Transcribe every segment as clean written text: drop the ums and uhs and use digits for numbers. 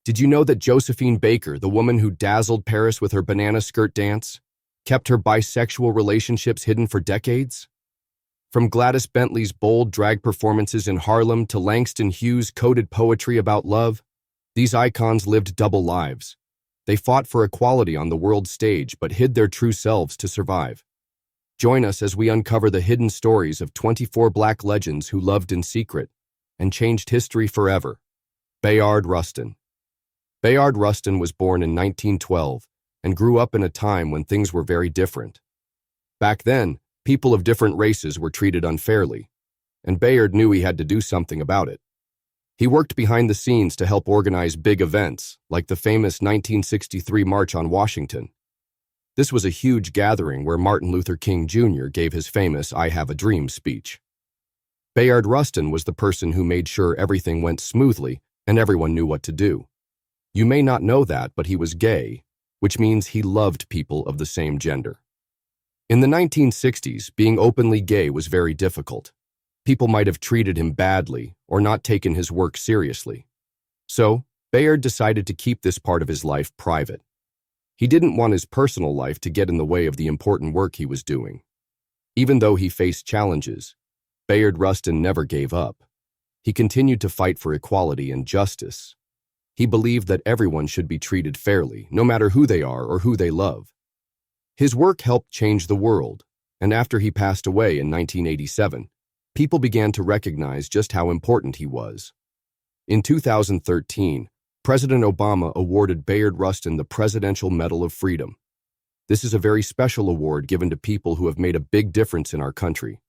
Did you know that Josephine Baker, the woman who dazzled Paris with her banana skirt dance, kept her bisexual relationships hidden for decades? From Gladys Bentley's bold drag performances in Harlem to Langston Hughes' coded poetry about love, these icons lived double lives. They fought for equality on the world stage but hid their true selves to survive. Join us as we uncover the hidden stories of 24 Black legends who loved in secret and changed history forever. Bayard Rustin. Bayard Rustin was born in 1912 and grew up in a time when things were very different. Back then, people of different races were treated unfairly, and Bayard knew he had to do something about it. He worked behind the scenes to help organize big events, like the famous 1963 March on Washington. This was a huge gathering where Martin Luther King Jr. gave his famous "I Have a Dream" speech. Bayard Rustin was the person who made sure everything went smoothly and everyone knew what to do. You may not know that, but he was gay, which means he loved people of the same gender. In the 1960s, being openly gay was very difficult. People might have treated him badly or not taken his work seriously. So, Bayard decided to keep this part of his life private. He didn't want his personal life to get in the way of the important work he was doing. Even though he faced challenges, Bayard Rustin never gave up. He continued to fight for equality and justice. He believed that everyone should be treated fairly, no matter who they are or who they love. His work helped change the world, and after he passed away in 1987, people began to recognize just how important he was. In 2013, President Obama awarded Bayard Rustin the Presidential Medal of Freedom. This is a very special award given to people who have made a big difference in our country.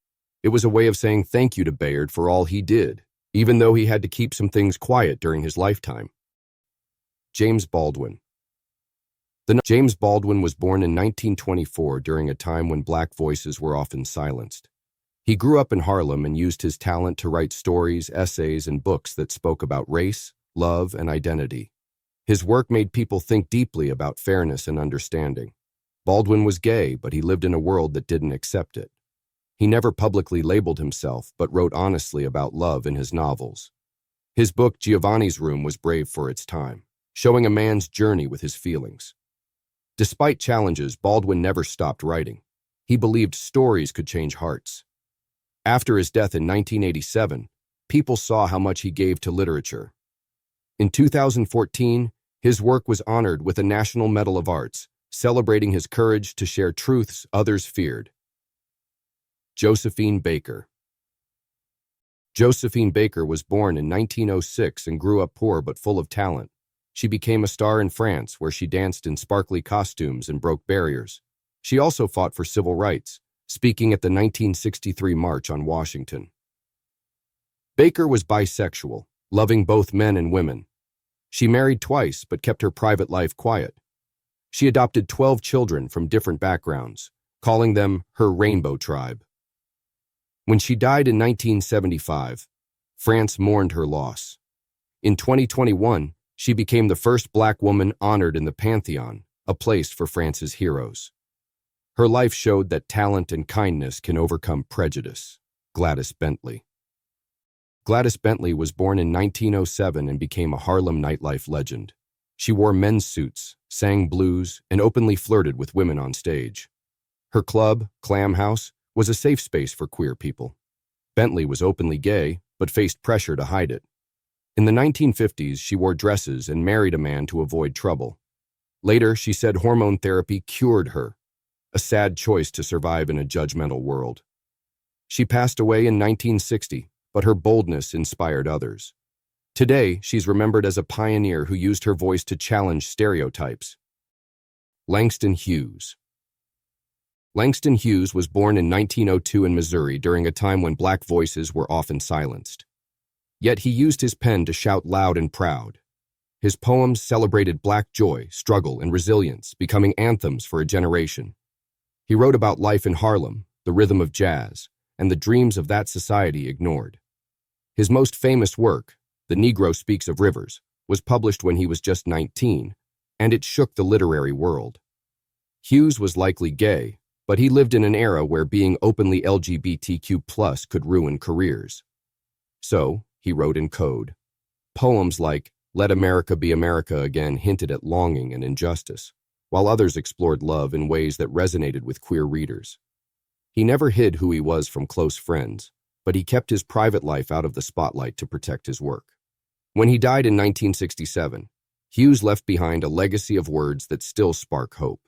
It was a way of saying thank you to Bayard for all he did, even though he had to keep some things quiet during his lifetime. James Baldwin. James Baldwin was born in 1924 during a time when Black voices were often silenced. He grew up in Harlem and used his talent to write stories, essays, and books that spoke about race, love, and identity. His work made people think deeply about fairness and understanding. Baldwin was gay, but he lived in a world that didn't accept it. He never publicly labeled himself, but wrote honestly about love in his novels. His book, Giovanni's Room, was brave for its time, showing a man's journey with his feelings. Despite challenges, Baldwin never stopped writing. He believed stories could change hearts. After his death in 1987, people saw how much he gave to literature. In 2014, his work was honored with a National Medal of Arts, celebrating his courage to share truths others feared. Josephine Baker. Josephine Baker was born in 1906 and grew up poor but full of talent. She became a star in France, where she danced in sparkly costumes and broke barriers. She also fought for civil rights, speaking at the 1963 March on Washington. Baker was bisexual, loving both men and women. She married twice but kept her private life quiet. She adopted 12 children from different backgrounds, calling them her rainbow tribe. When she died in 1975, France mourned her loss. In 2021, she became the first Black woman honored in the Pantheon, a place for France's heroes. Her life showed that talent and kindness can overcome prejudice. Gladys Bentley. Gladys Bentley was born in 1907 and became a Harlem nightlife legend. She wore men's suits, sang blues, and openly flirted with women on stage. Her club, Clam House, was a safe space for queer people. Bentley was openly gay, but faced pressure to hide it. In the 1950s, she wore dresses and married a man to avoid trouble. Later, she said hormone therapy cured her, a sad choice to survive in a judgmental world. She passed away in 1960, but her boldness inspired others. Today, she's remembered as a pioneer who used her voice to challenge stereotypes. Langston Hughes. Langston Hughes was born in 1902 in Missouri during a time when Black voices were often silenced. Yet he used his pen to shout loud and proud. His poems celebrated Black joy, struggle, and resilience, becoming anthems for a generation. He wrote about life in Harlem, the rhythm of jazz, and the dreams of that society ignored. His most famous work, The Negro Speaks of Rivers, was published when he was just 19, and it shook the literary world. Hughes was likely gay, but he lived in an era where being openly LGBTQ+ could ruin careers. So, he wrote in code. Poems like Let America Be America Again hinted at longing and injustice, while others explored love in ways that resonated with queer readers. He never hid who he was from close friends, but he kept his private life out of the spotlight to protect his work. When he died in 1967, Hughes left behind a legacy of words that still spark hope.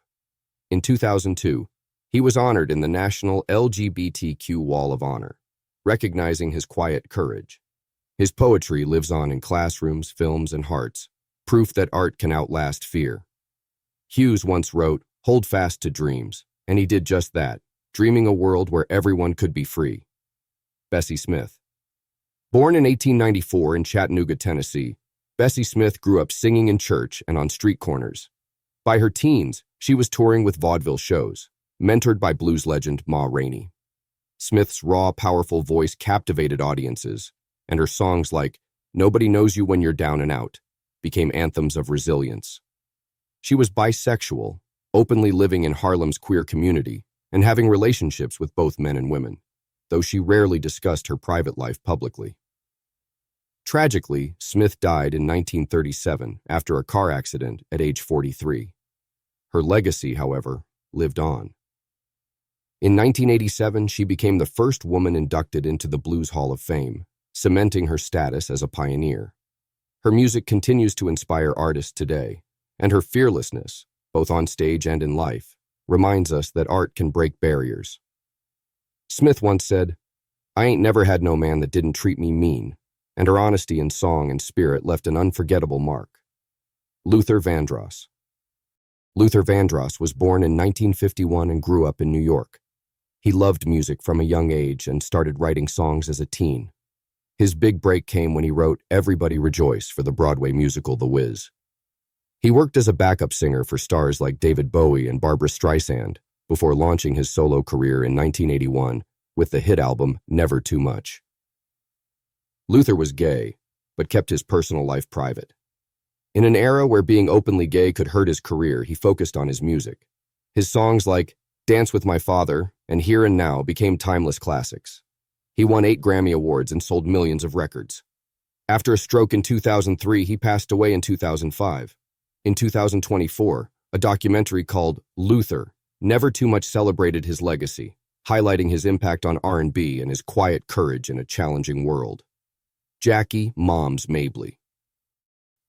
In 2002, he was honored in the National LGBTQ Wall of Honor, recognizing his quiet courage. His poetry lives on in classrooms, films, and hearts, proof that art can outlast fear. Hughes once wrote, "Hold fast to dreams," and he did just that, dreaming a world where everyone could be free. Bessie Smith. Born in 1894 in Chattanooga, Tennessee, Bessie Smith grew up singing in church and on street corners. By her teens, she was touring with vaudeville shows, mentored by blues legend Ma Rainey. Smith's raw, powerful voice captivated audiences, and her songs like "Nobody Knows You When You're Down and Out" became anthems of resilience. She was bisexual, openly living in Harlem's queer community and having relationships with both men and women, though she rarely discussed her private life publicly. Tragically, Smith died in 1937 after a car accident at age 43. Her legacy, however, lived on. In 1987, she became the first woman inducted into the Blues Hall of Fame, cementing her status as a pioneer. Her music continues to inspire artists today, and her fearlessness, both on stage and in life, reminds us that art can break barriers. Smith once said, "I ain't never had no man that didn't treat me mean," and her honesty in song and spirit left an unforgettable mark. Luther Vandross. Luther Vandross was born in 1951 and grew up in New York. He loved music from a young age and started writing songs as a teen. His big break came when he wrote "Everybody Rejoice" for the Broadway musical The Wiz. He worked as a backup singer for stars like David Bowie and Barbra Streisand before launching his solo career in 1981 with the hit album Never Too Much. Luther was gay, but kept his personal life private. In an era where being openly gay could hurt his career, he focused on his music. His songs like "Dance with My Father" and "Here and Now" became timeless classics. He won 8 Grammy Awards and sold millions of records. After a stroke in 2003, he passed away in 2005. In 2024, a documentary called Luther, Never Too Much celebrated his legacy, highlighting his impact on R&B and his quiet courage in a challenging world. Jackie "Moms" Mabley.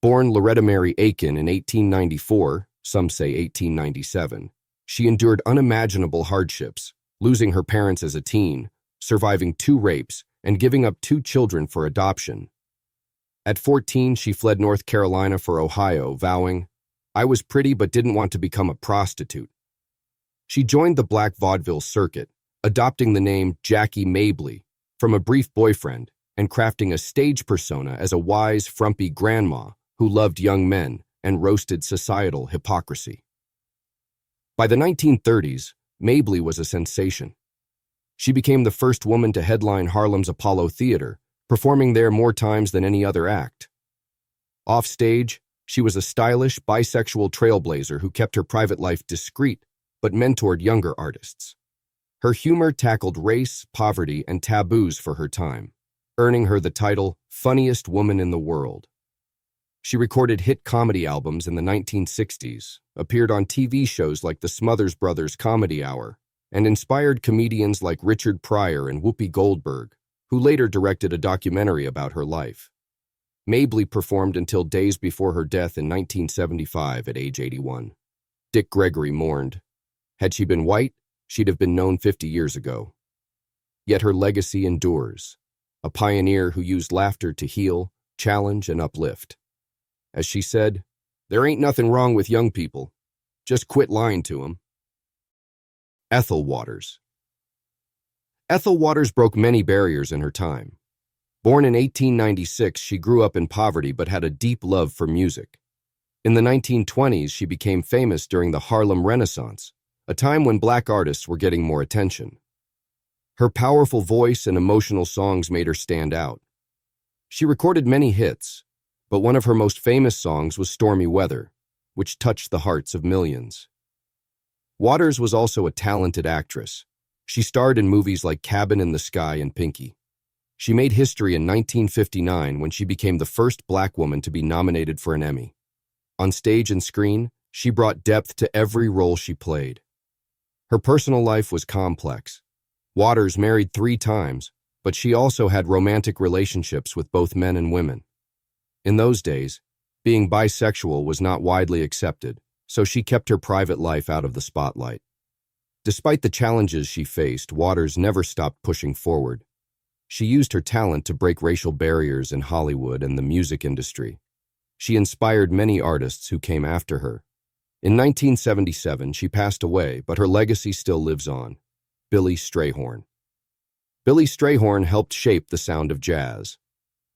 Born Loretta Mary Aiken in 1894, some say 1897, she endured unimaginable hardships, losing her parents as a teen, surviving 2 rapes, and giving up 2 children for adoption. At 14, she fled North Carolina for Ohio, vowing, "I was pretty but didn't want to become a prostitute." She joined the black vaudeville circuit, adopting the name Jackie Mabley from a brief boyfriend and crafting a stage persona as a wise, frumpy grandma who loved young men and roasted societal hypocrisy. By the 1930s, Mabley was a sensation. She became the first woman to headline Harlem's Apollo Theater, performing there more times than any other act. Offstage, she was a stylish, bisexual trailblazer who kept her private life discreet but mentored younger artists. Her humor tackled race, poverty, and taboos for her time, earning her the title "Funniest Woman in the World." She recorded hit comedy albums in the 1960s, appeared on TV shows like the Smothers Brothers Comedy Hour, and inspired comedians like Richard Pryor and Whoopi Goldberg, who later directed a documentary about her life. Mabley performed until days before her death in 1975 at age 81. Dick Gregory mourned, "Had she been white, she'd have been known 50 years ago." Yet her legacy endures, a pioneer who used laughter to heal, challenge, and uplift. As she said, "There ain't nothing wrong with young people. Just quit lying to 'em." Ethel Waters. Ethel Waters broke many barriers in her time. Born in 1896, she grew up in poverty but had a deep love for music. In the 1920s, she became famous during the Harlem Renaissance, a time when black artists were getting more attention. Her powerful voice and emotional songs made her stand out. She recorded many hits, but one of her most famous songs was "Stormy Weather," which touched the hearts of millions. Waters was also a talented actress. She starred in movies like Cabin in the Sky and Pinky. She made history in 1959 when she became the first Black woman to be nominated for an Emmy. On stage and screen, she brought depth to every role she played. Her personal life was complex. Waters married 3 times, but she also had romantic relationships with both men and women. In those days, being bisexual was not widely accepted, so she kept her private life out of the spotlight. Despite the challenges she faced, Waters never stopped pushing forward. She used her talent to break racial barriers in Hollywood and the music industry. She inspired many artists who came after her. In 1977, she passed away, but her legacy still lives on. Billy Strayhorn. Billy Strayhorn helped shape the sound of jazz.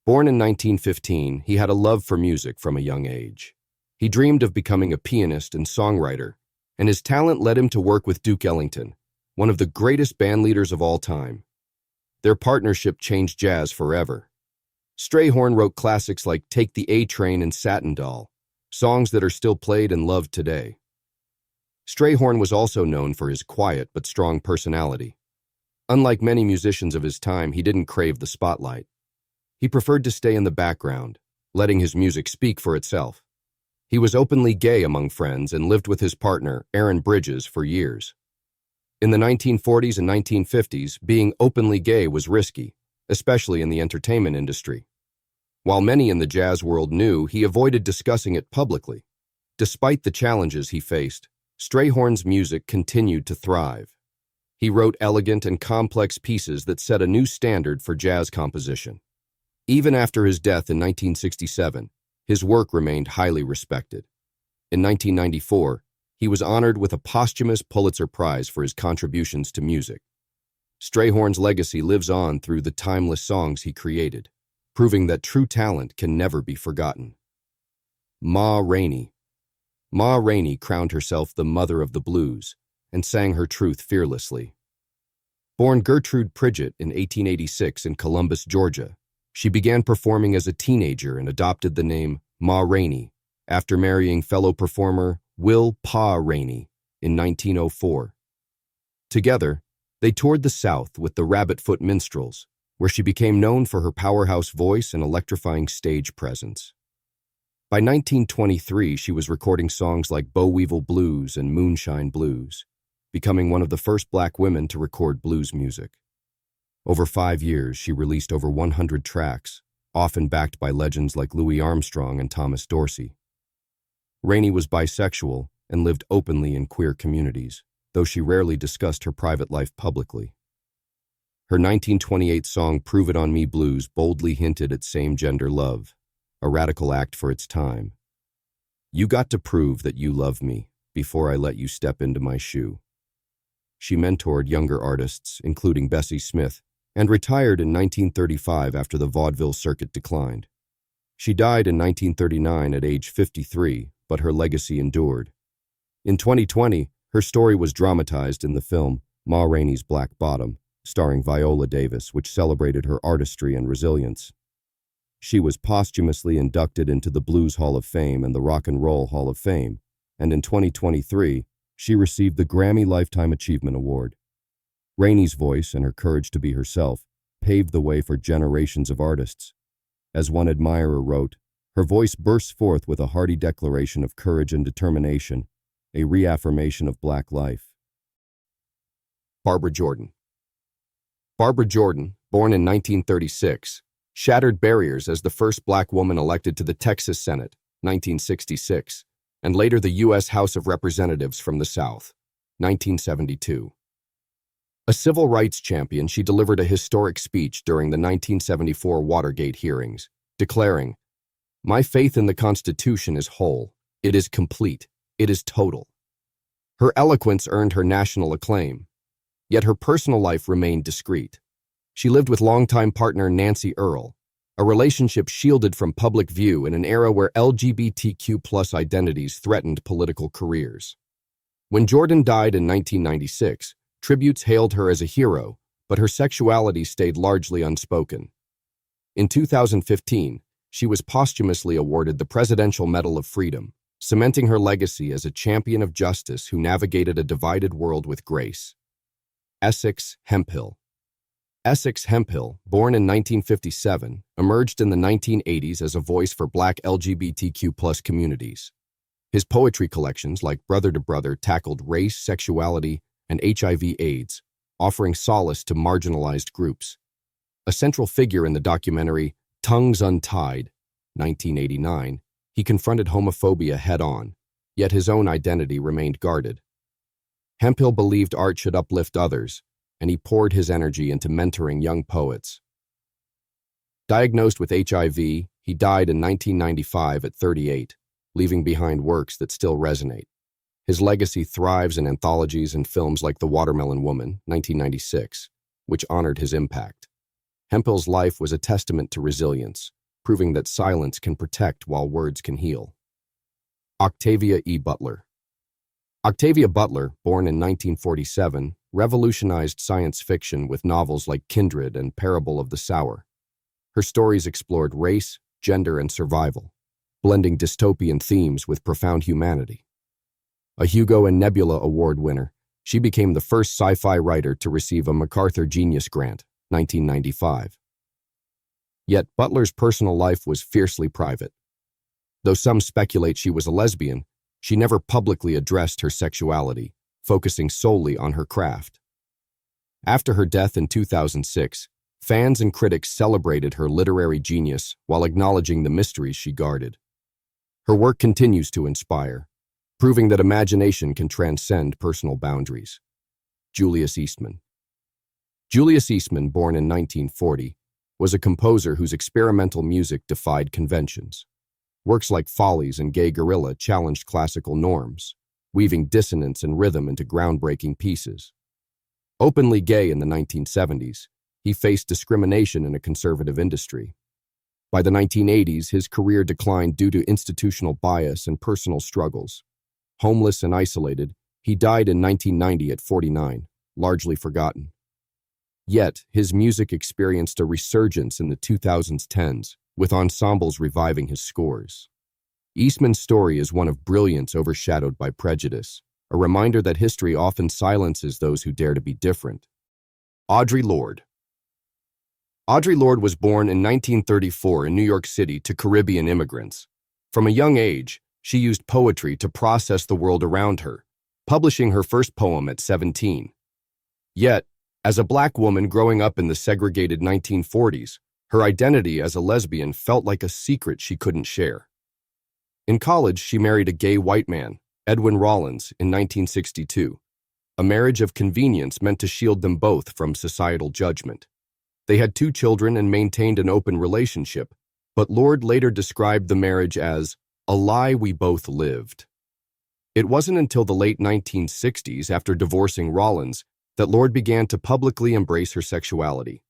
Born in 1915, he had a love for music from a young age. He dreamed of becoming a pianist and songwriter, and his talent led him to work with Duke Ellington, one of the greatest bandleaders of all time. Their partnership changed jazz forever. Strayhorn wrote classics like Take the A Train and Satin Doll, songs that are still played and loved today. Strayhorn was also known for his quiet but strong personality. Unlike many musicians of his time, he didn't crave the spotlight. He preferred to stay in the background, letting his music speak for itself. He was openly gay among friends and lived with his partner, Aaron Bridges, for years. In the 1940s and 1950s, being openly gay was risky, especially in the entertainment industry. While many in the jazz world knew, he avoided discussing it publicly. Despite the challenges he faced, Strayhorn's music continued to thrive. He wrote elegant and complex pieces that set a new standard for jazz composition. Even after his death in 1967, his work remained highly respected. In 1994, he was honored with a posthumous Pulitzer Prize for his contributions to music. Strayhorn's legacy lives on through the timeless songs he created, proving that true talent can never be forgotten. Ma Rainey. Ma Rainey crowned herself the mother of the blues and sang her truth fearlessly. Born Gertrude Pridgett in 1886 in Columbus, Georgia, she began performing as a teenager and adopted the name Ma Rainey after marrying fellow performer Will Pa Rainey in 1904. Together, they toured the South with the Rabbitfoot Minstrels, where she became known for her powerhouse voice and electrifying stage presence. By 1923, she was recording songs like Boll Weevil Blues and Moonshine Blues, becoming one of the first Black women to record blues music. Over 5 years, she released over 100 tracks, often backed by legends like Louis Armstrong and Thomas Dorsey. Rainey was bisexual and lived openly in queer communities, though she rarely discussed her private life publicly. Her 1928 song Prove It On Me Blues boldly hinted at same-gender love, a radical act for its time. You got to prove that you love me before I let you step into my shoe. She mentored younger artists, including Bessie Smith, and retired in 1935 after the vaudeville circuit declined. She died in 1939 at age 53, but her legacy endured. In 2020, her story was dramatized in the film Ma Rainey's Black Bottom, starring Viola Davis, which celebrated her artistry and resilience. She was posthumously inducted into the Blues Hall of Fame and the Rock and Roll Hall of Fame, and in 2023, she received the Grammy Lifetime Achievement Award. Rainey's voice and her courage to be herself paved the way for generations of artists. As one admirer wrote, her voice bursts forth with a hearty declaration of courage and determination, a reaffirmation of Black life. Barbara Jordan. Barbara Jordan, born in 1936, shattered barriers as the first Black woman elected to the Texas Senate, 1966, and later the U.S. House of Representatives from the South, 1972. A civil rights champion, she delivered a historic speech during the 1974 Watergate hearings, declaring, "My faith in the Constitution is whole, it is complete, it is total." Her eloquence earned her national acclaim, yet her personal life remained discreet. She lived with longtime partner Nancy Earle, a relationship shielded from public view in an era where LGBTQ+ identities threatened political careers. When Jordan died in 1996, tributes hailed her as a hero, but her sexuality stayed largely unspoken. In 2015, she was posthumously awarded the Presidential Medal of Freedom, cementing her legacy as a champion of justice who navigated a divided world with grace. Essex Hemphill. Essex Hemphill, born in 1957, emerged in the 1980s as a voice for Black LGBTQ+ communities. His poetry collections, like Brother to Brother, tackled race, sexuality, and HIV/AIDS, offering solace to marginalized groups. A central figure in the documentary Tongues Untied, 1989, he confronted homophobia head-on, yet his own identity remained guarded. Hemphill believed art should uplift others, and he poured his energy into mentoring young poets. Diagnosed with HIV, he died in 1995 at 38, leaving behind works that still resonate. His legacy thrives in anthologies and films like The Watermelon Woman, 1996, which honored his impact. Hemphill's life was a testament to resilience, proving that silence can protect while words can heal. Octavia E. Butler. Octavia Butler, born in 1947, revolutionized science fiction with novels like Kindred and Parable of the Sower. Her stories explored race, gender, and survival, blending dystopian themes with profound humanity. A Hugo and Nebula Award winner, she became the first sci-fi writer to receive a MacArthur Genius Grant, 1995. Yet Butler's personal life was fiercely private. Though some speculate she was a lesbian, she never publicly addressed her sexuality, focusing solely on her craft. After her death in 2006, fans and critics celebrated her literary genius while acknowledging the mysteries she guarded. Her work continues to inspire, proving that imagination can transcend personal boundaries. Julius Eastman. Julius Eastman, born in 1940, was a composer whose experimental music defied conventions. Works like Follies and Gay Gorilla challenged classical norms, weaving dissonance and rhythm into groundbreaking pieces. Openly gay in the 1970s, he faced discrimination in a conservative industry. By the 1980s, his career declined due to institutional bias and personal struggles. Homeless and isolated, he died in 1990 at 49, largely forgotten. Yet, his music experienced a resurgence in the 2010s, with ensembles reviving his scores. Eastman's story is one of brilliance overshadowed by prejudice, a reminder that history often silences those who dare to be different. Audre Lorde. Audre Lorde was born in 1934 in New York City to Caribbean immigrants. From a young age, she used poetry to process the world around her, publishing her first poem at 17. Yet, as a Black woman growing up in the segregated 1940s, her identity as a lesbian felt like a secret she couldn't share. In college, she married a gay white man, Edwin Rollins, in 1962, a marriage of convenience meant to shield them both from societal judgment. They had 2 children and maintained an open relationship, but Lorde later described the marriage as a lie we both lived. It wasn't until the late 1960s, after divorcing Rollins, that Lorde began to publicly embrace her sexuality.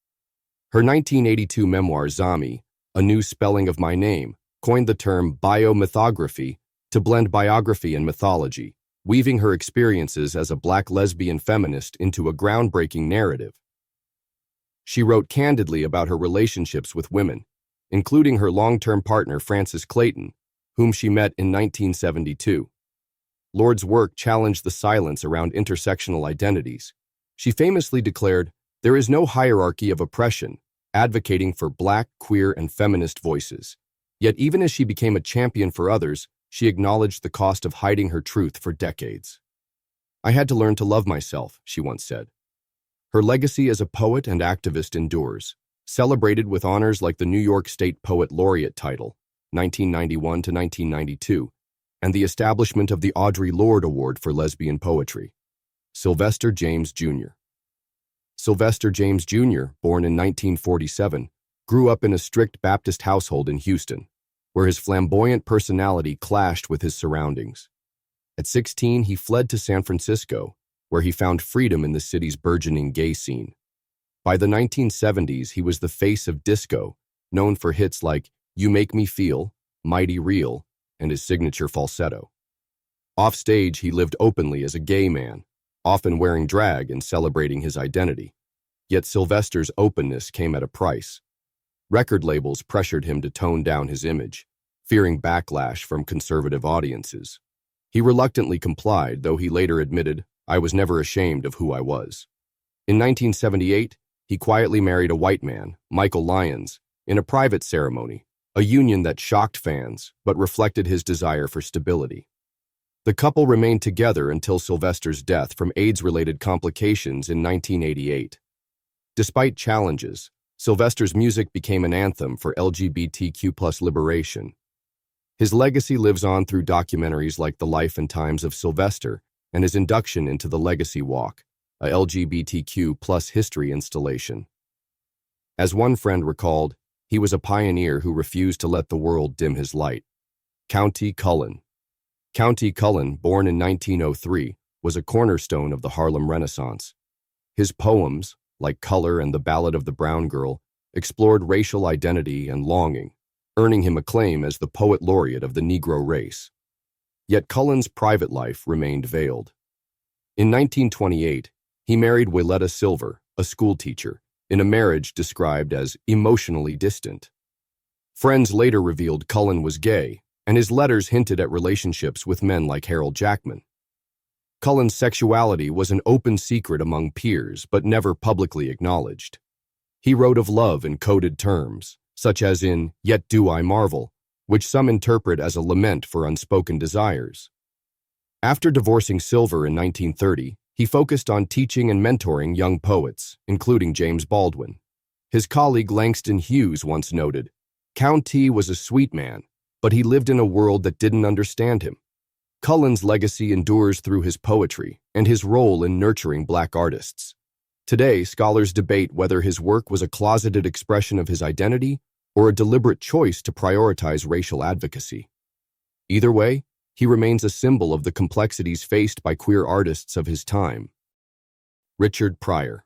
Her 1982 memoir, Zami, A New Spelling of My Name, coined the term biomythography to blend biography and mythology, weaving her experiences as a Black lesbian feminist into a groundbreaking narrative. She wrote candidly about her relationships with women, including her long-term partner Frances Clayton, whom she met in 1972. Lorde's work challenged the silence around intersectional identities. She famously declared, "There is no hierarchy of oppression," advocating for Black, queer, and feminist voices. Yet even as she became a champion for others, she acknowledged the cost of hiding her truth for decades. "I had to learn to love myself," she once said. Her legacy as a poet and activist endures, celebrated with honors like the New York State Poet Laureate title, 1991 to 1992, and the establishment of the Audre Lorde Award for Lesbian Poetry. Sylvester James Jr. Sylvester James Jr., born in 1947, grew up in a strict Baptist household in Houston, where his flamboyant personality clashed with his surroundings. At 16, he fled to San Francisco, where he found freedom in the city's burgeoning gay scene. By the 1970s, he was the face of disco, known for hits like You Make Me Feel, Mighty Real, and his signature falsetto. Offstage, he lived openly as a gay man, often wearing drag and celebrating his identity. Yet Sylvester's openness came at a price. Record labels pressured him to tone down his image, fearing backlash from conservative audiences. He reluctantly complied, though he later admitted, "I was never ashamed of who I was." In 1978, he quietly married a white man, Michael Lyons, in a private ceremony, a union that shocked fans but reflected his desire for stability. The couple remained together until Sylvester's death from AIDS-related complications in 1988. Despite challenges, Sylvester's music became an anthem for LGBTQ+ liberation. His legacy lives on through documentaries like The Life and Times of Sylvester and his induction into the Legacy Walk, a LGBTQ+ history installation. As one friend recalled, he was a pioneer who refused to let the world dim his light. Countee Cullen. Countee Cullen, born in 1903, was a cornerstone of the Harlem Renaissance. His poems, like Color and the Ballad of the Brown Girl, explored racial identity and longing, earning him acclaim as the poet laureate of the Negro race. Yet Cullen's private life remained veiled. In 1928, he married Willetta Silver, a schoolteacher, in a marriage described as emotionally distant. Friends later revealed Cullen was gay, and his letters hinted at relationships with men like Harold Jackman. Cullen's sexuality was an open secret among peers, but never publicly acknowledged. He wrote of love in coded terms, such as in Yet Do I Marvel, which some interpret as a lament for unspoken desires. After divorcing Silver in 1930, he focused on teaching and mentoring young poets, including James Baldwin. His colleague Langston Hughes once noted, "Countee was a sweet man, but he lived in a world that didn't understand him." Cullen's legacy endures through his poetry and his role in nurturing Black artists. Today, scholars debate whether his work was a closeted expression of his identity or a deliberate choice to prioritize racial advocacy. Either way, he remains a symbol of the complexities faced by queer artists of his time. Richard Pryor.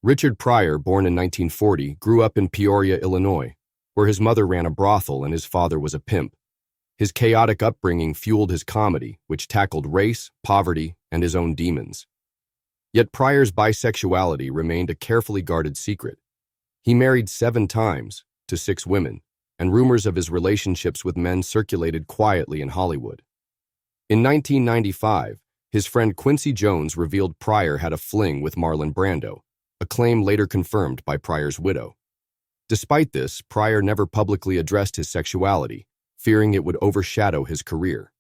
Richard Pryor, born in 1940, grew up in Peoria, Illinois, where his mother ran a brothel and his father was a pimp. His chaotic upbringing fueled his comedy, which tackled race, poverty, and his own demons. Yet Pryor's bisexuality remained a carefully guarded secret. He married 7 times, to 6 women, and rumors of his relationships with men circulated quietly in Hollywood. In 1995, his friend Quincy Jones revealed Pryor had a fling with Marlon Brando, a claim later confirmed by Pryor's widow. Despite this, Pryor never publicly addressed his sexuality, fearing it would overshadow his career.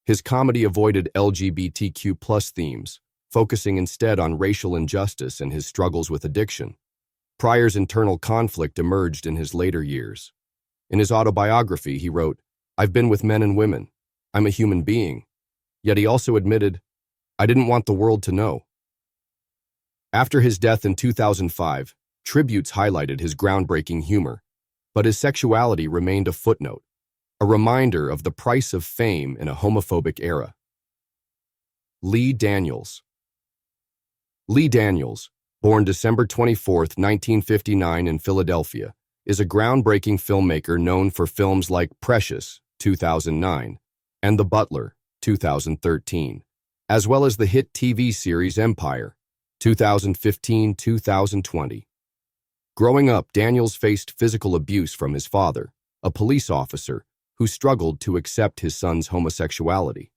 His comedy avoided LGBTQ+ themes, focusing instead on racial injustice and his struggles with addiction. Pryor's internal conflict emerged in his later years. In his autobiography, he wrote, "I've been with men and women. I'm a human being." Yet he also admitted, "I didn't want the world to know." After his death in 2005, tributes highlighted his groundbreaking humor, but his sexuality remained a footnote, a reminder of the price of fame in a homophobic era. Lee Daniels. Lee Daniels, born December 24, 1959 in Philadelphia, is a groundbreaking filmmaker known for films like Precious, 2009, and The Butler, 2013, as well as the hit TV series Empire, 2015-2020. Growing up, Daniels faced physical abuse from his father, a police officer who struggled to accept his son's homosexuality.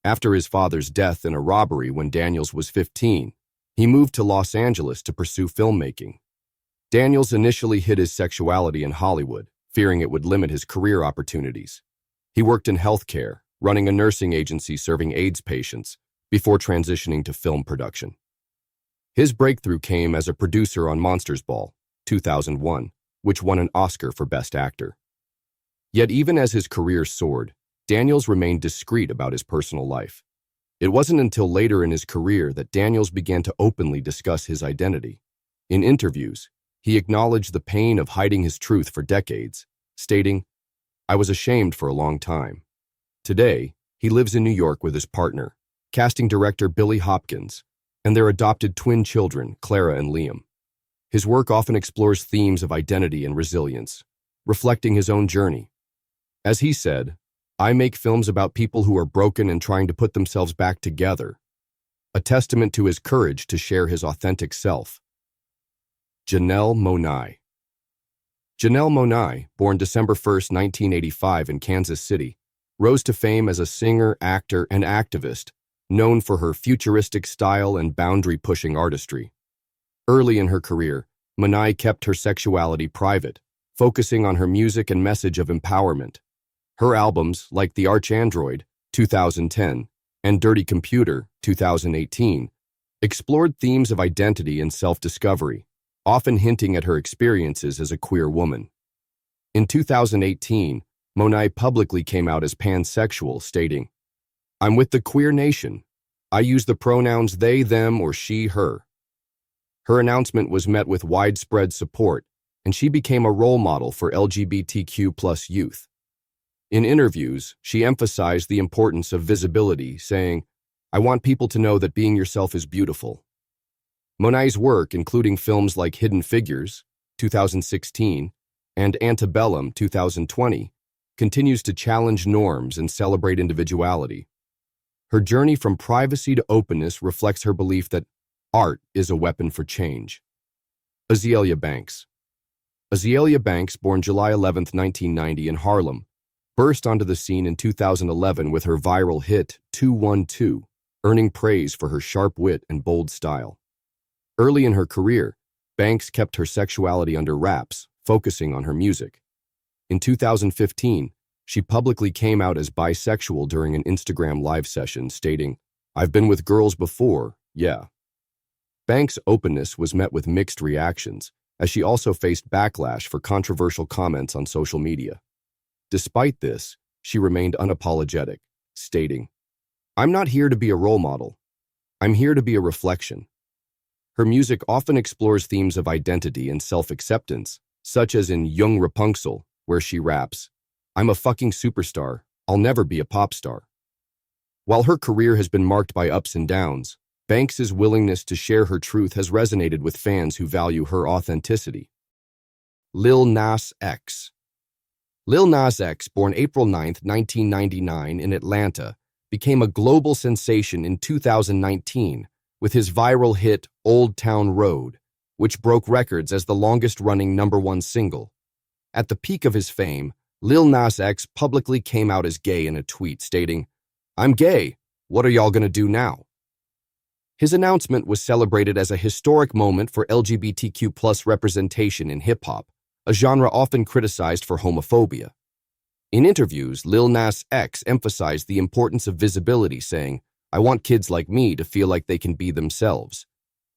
After his father's death in a robbery when Daniels was 15, he moved to Los Angeles to pursue filmmaking. Daniels initially hid his sexuality in Hollywood, fearing it would limit his career opportunities. He worked in healthcare, running a nursing agency serving AIDS patients, before transitioning to film production. His breakthrough came as a producer on Monsters Ball, 2001, which won an Oscar for Best Actor. Yet even as his career soared, Daniels remained discreet about his personal life. It wasn't until later in his career that Daniels began to openly discuss his identity. In interviews, he acknowledged the pain of hiding his truth for decades, stating, "I was ashamed for a long time." Today, he lives in New York with his partner, casting director Billy Hopkins, and their adopted twin children, Clara and Liam. His work often explores themes of identity and resilience, reflecting his own journey. As he said, "I make films about people who are broken and trying to put themselves back together," a testament to his courage to share his authentic self. Janelle Monáe. Janelle Monáe, born December 1, 1985 in Kansas City, rose to fame as a singer, actor, and activist, known for her futuristic style and boundary-pushing artistry. Early in her career, Monáe kept her sexuality private, focusing on her music and message of empowerment. Her albums, like The Archandroid, 2010, and Dirty Computer, 2018, explored themes of identity and self-discovery, often hinting at her experiences as a queer woman. In 2018, Monáe publicly came out as pansexual, stating, "I'm with the queer nation. I use the pronouns they, them, or she, her." Her announcement was met with widespread support, and she became a role model for LGBTQ+ youth. In interviews, she emphasized the importance of visibility, saying, "I want people to know that being yourself is beautiful." Monáe's work, including films like Hidden Figures, 2016, and Antebellum, 2020, continues to challenge norms and celebrate individuality. Her journey from privacy to openness reflects her belief that art is a weapon for change. Azealia Banks. Azealia Banks, born July 11, 1990 in Harlem, burst onto the scene in 2011 with her viral hit 212, earning praise for her sharp wit and bold style. Early in her career, Banks kept her sexuality under wraps, focusing on her music. In 2015, she publicly came out as bisexual during an Instagram live session, stating, "I've been with girls before, yeah." Banks' openness was met with mixed reactions, as she also faced backlash for controversial comments on social media. Despite this, she remained unapologetic, stating, "I'm not here to be a role model. I'm here to be a reflection." Her music often explores themes of identity and self-acceptance, such as in Young Rapunzel, where she raps, "I'm a fucking superstar. I'll never be a pop star." While her career has been marked by ups and downs, Banks's willingness to share her truth has resonated with fans who value her authenticity. Lil Nas X. Lil Nas X, born April 9, 1999 in Atlanta, became a global sensation in 2019 with his viral hit Old Town Road, which broke records as the longest-running #1 single. At the peak of his fame, Lil Nas X publicly came out as gay in a tweet, stating, "I'm gay. What are y'all gonna do now?" His announcement was celebrated as a historic moment for LGBTQ+ representation in hip-hop, a genre often criticized for homophobia. In interviews, Lil Nas X emphasized the importance of visibility, saying, "I want kids like me to feel like they can be themselves."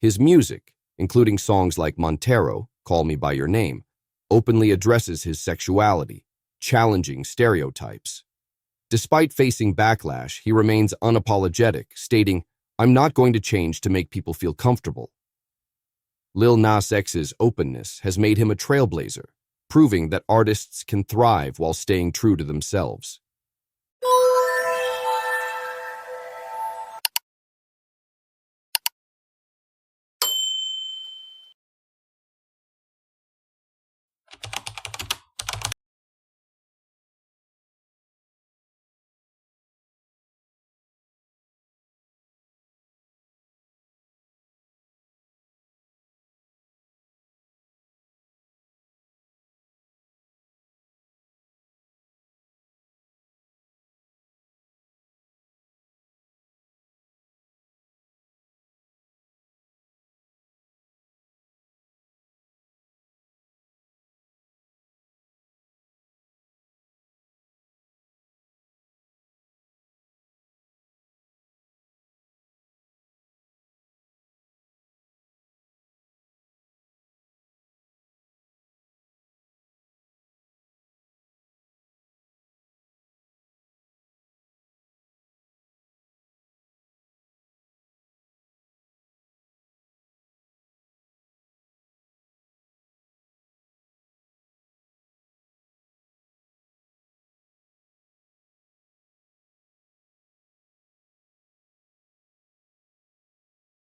His music, including songs like Montero, Call Me By Your Name, openly addresses his sexuality, challenging stereotypes. Despite facing backlash, he remains unapologetic, stating, "I'm not going to change to make people feel comfortable." Lil Nas X's openness has made him a trailblazer, proving that artists can thrive while staying true to themselves.